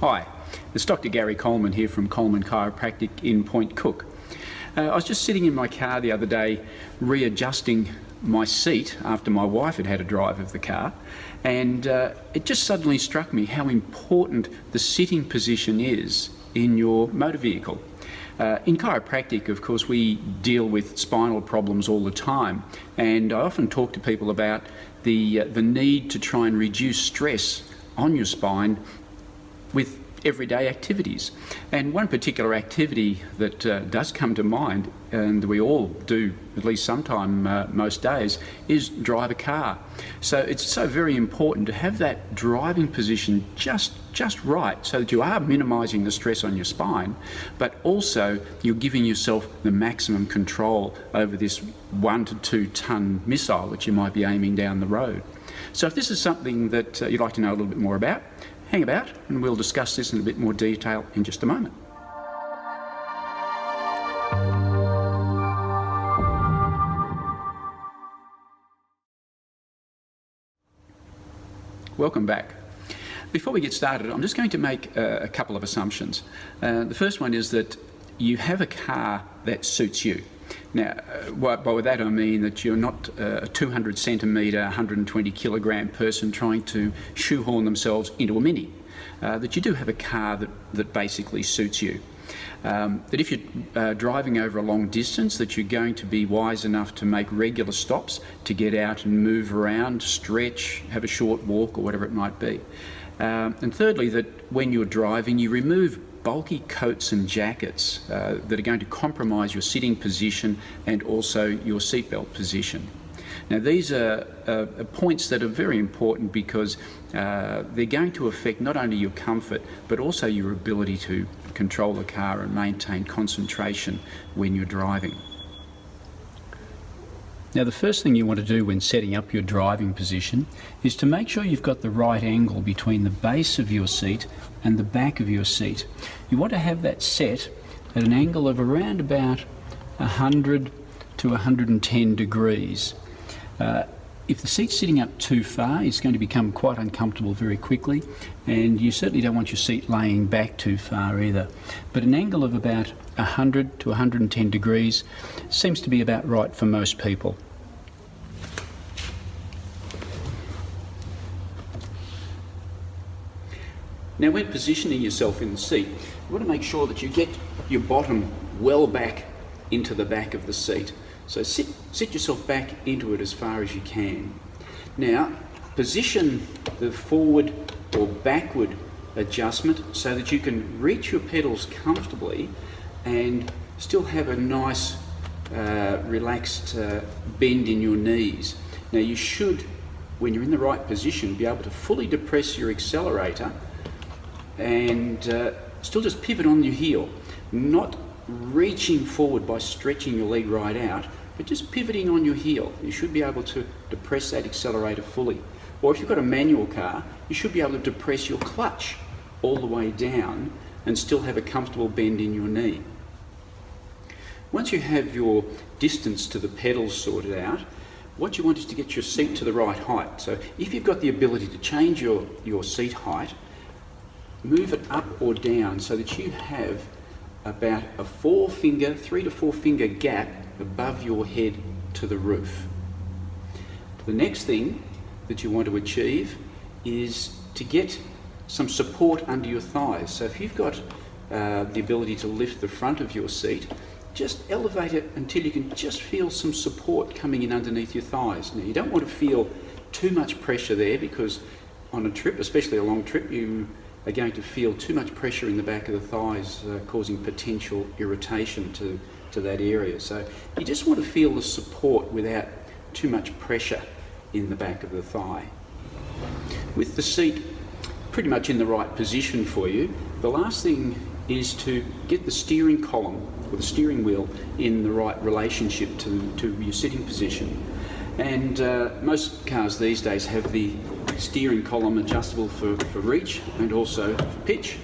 Hi, it's Dr. Gary Coleman here from Coleman Chiropractic in Point Cook. I was just sitting in my car the other day readjusting my seat after my wife had had a drive of the car, and it just suddenly struck me how important the sitting position is in your motor vehicle. In chiropractic, of course, we deal with spinal problems all the time, and I often talk to people about the need to try and reduce stress on your spine with everyday activities. And one particular activity that does come to mind, and we all do at least sometime most days, is drive a car. So it's so very important to have that driving position just right, so that you are minimising the stress on your spine, but also you're giving yourself the maximum control over this 1 to 2 tonne missile that you might be aiming down the road. So if this is something that you'd like to know a little bit more about, hang about and we'll discuss this in a bit more detail in just a moment. Welcome back. Before we get started, I'm just going to make a couple of assumptions. The first one is that you have a car that suits you. Now, by that I mean that you're not a 200 centimetre, 120 kilogram person trying to shoehorn themselves into a Mini. That you do have a car that basically suits you. That if you're driving over a long distance, that you're going to be wise enough to make regular stops to get out and move around, stretch, have a short walk or whatever it might be. And thirdly, that when you're driving, you remove bulky coats and jackets that are going to compromise your sitting position and also your seatbelt position. Now, these are points that are very important because they're going to affect not only your comfort but also your ability to control the car and maintain concentration when you're driving. Now, the first thing you want to do when setting up your driving position is to make sure you've got the right angle between the base of your seat and the back of your seat. You want to have that set at an angle of around about 100 to 110 degrees. If the seat's sitting up too far, it's going to become quite uncomfortable very quickly, and you certainly don't want your seat laying back too far either. But an angle of about 100 to 110 degrees seems to be about right for most people. Now, when positioning yourself in the seat, you want to make sure that you get your bottom well back into the back of the seat. So sit yourself back into it as far as you can. Now, position the forward or backward adjustment so that you can reach your pedals comfortably and still have a nice relaxed bend in your knees. Now, you should, when you're in the right position, be able to fully depress your accelerator and still just pivot on your heel, not reaching forward by stretching your leg right out, but just pivoting on your heel. You should be able to depress that accelerator fully. Or if you've got a manual car, you should be able to depress your clutch all the way down and still have a comfortable bend in your knee. Once you have your distance to the pedals sorted out, what you want is to get your seat to the right height. So if you've got the ability to change your seat height, move it up or down so that you have about a 3 to 4 finger gap above your head to the roof. The next thing that you want to achieve is to get some support under your thighs. So if you've got the ability to lift the front of your seat, just elevate it until you can just feel some support coming in underneath your thighs. Now, you don't want to feel too much pressure there, because on a trip, especially a long trip, you are going to feel too much pressure in the back of the thighs, causing potential irritation to that area. So you just want to feel the support without too much pressure in the back of the thigh. With the seat pretty much in the right position for you, the last thing is to get the steering column or the steering wheel in the right relationship to your sitting position. And most cars these days have the steering column adjustable for reach and also for pitch.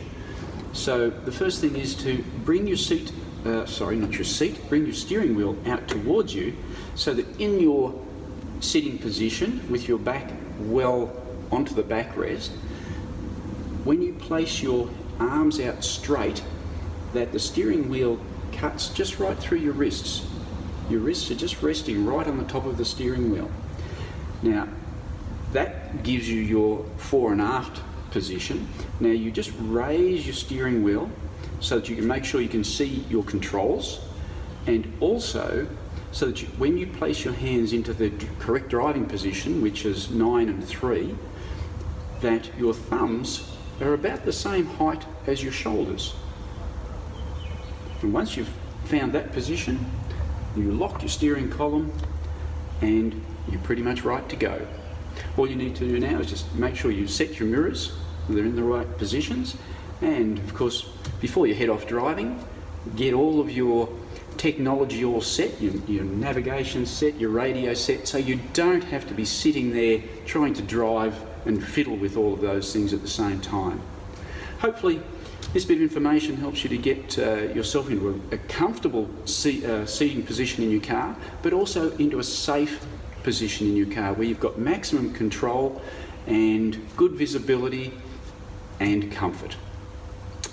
So the first thing is to bring your seat, bring your steering wheel out towards you, so that in your sitting position with your back well onto the backrest, when you place your arms out straight, that the steering wheel cuts just right through your wrists. Your wrists are just resting right on the top of the steering wheel. Now, that gives you your fore and aft position. Now you just raise your steering wheel so that you can make sure you can see your controls, and also so that when you place your hands into the correct driving position, which is 9 and 3, that your thumbs are about the same height as your shoulders. And once you've found that position, you lock your steering column and you're pretty much right to go. All you need to do now is just make sure you set your mirrors, they're in the right positions, and of course before you head off driving, get all of your technology all set, your navigation set, your radio set, so you don't have to be sitting there trying to drive and fiddle with all of those things at the same time. Hopefully this bit of information helps you to get yourself into a comfortable seating position in your car, but also into a safe position in your car where you've got maximum control and good visibility and comfort.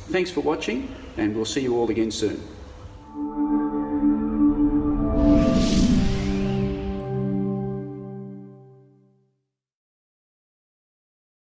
Thanks for watching, and we'll see you all again soon.